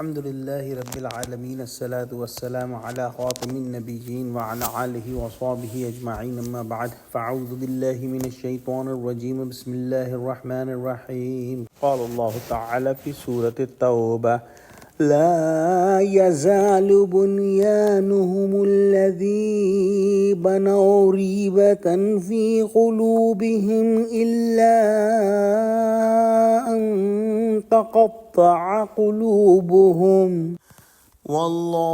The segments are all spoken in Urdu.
الحمد لله رب العالمين الصلاة والسلام على خاتم النبيين وعلى آله وصحبه أجمعين أما بعد فأعوذ بالله من الشيطان الرجيم بسم الله الرحمن الرحيم قال الله تعالى في سورة التوبة لا يزال بنيانهم الذي بنوا ريبة في قلوبهم إلا أن تقطع قلوبهم واللہ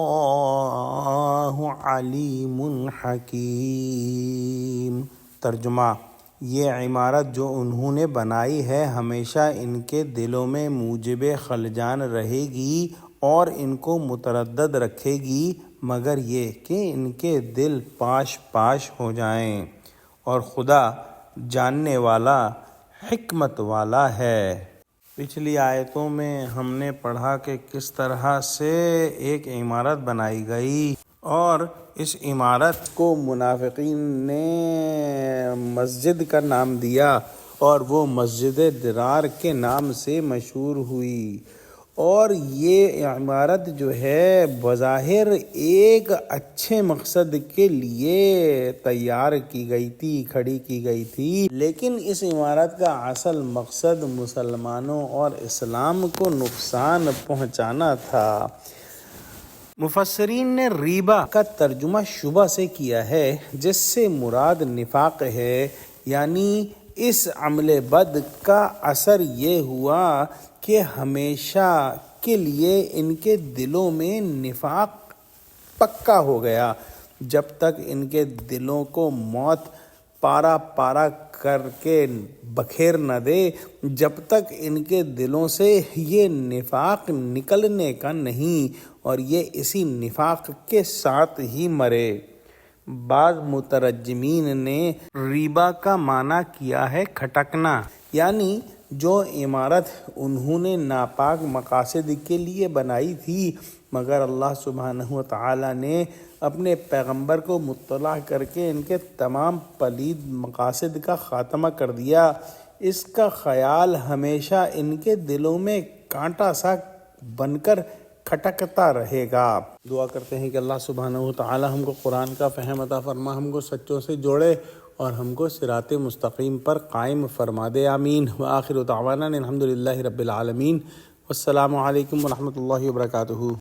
علیم حکیم۔ ترجمہ: یہ عمارت جو انہوں نے بنائی ہے ہمیشہ ان کے دلوں میں موجب خلجان رہے گی اور ان کو متردد رکھے گی، مگر یہ کہ ان کے دل پاش پاش ہو جائیں، اور خدا جاننے والا حکمت والا ہے۔ پچھلی آیتوں میں ہم نے پڑھا کہ کس طرح سے ایک عمارت بنائی گئی اور اس عمارت کو منافقین نے مسجد کا نام دیا اور وہ مسجد درار کے نام سے مشہور ہوئی، اور یہ عمارت جو ہے بظاہر ایک اچھے مقصد کے لیے تیار کی گئی تھی، کھڑی کی گئی تھی، لیکن اس عمارت کا اصل مقصد مسلمانوں اور اسلام کو نقصان پہنچانا تھا۔ مفسرین نے ریبہ کا ترجمہ شبہ سے کیا ہے، جس سے مراد نفاق ہے، یعنی اس عمل بد کا اثر یہ ہوا کہ ہمیشہ کے لیے ان کے دلوں میں نفاق پکا ہو گیا۔ جب تک ان کے دلوں کو موت پارا پارا کر کے بکھیر نہ دے، جب تک ان کے دلوں سے یہ نفاق نکلنے کا نہیں، اور یہ اسی نفاق کے ساتھ ہی مرے۔ بعض مترجمین نے ریبہ کا معنی کیا ہے کھٹکنا، یعنی جو عمارت انہوں نے ناپاک مقاصد کے لیے بنائی تھی، مگر اللہ سبحانہ وتعالی نے اپنے پیغمبر کو مطلع کر کے ان کے تمام پلید مقاصد کا خاتمہ کر دیا۔ اس کا خیال ہمیشہ ان کے دلوں میں کانٹا سا بن کر کھٹکتا رہے گا۔ دعا کرتے ہیں کہ اللہ سبحانہ وتعالی ہم کو قرآن کا فہم عطا فرما، ہم کو سچوں سے جوڑے اور ہم کو صراط مستقیم پر قائم فرما دے، آمین۔ وآخر دعوانا الحمد للہ رب العالمین، والسلام علیکم ورحمۃ اللہ وبرکاتہ۔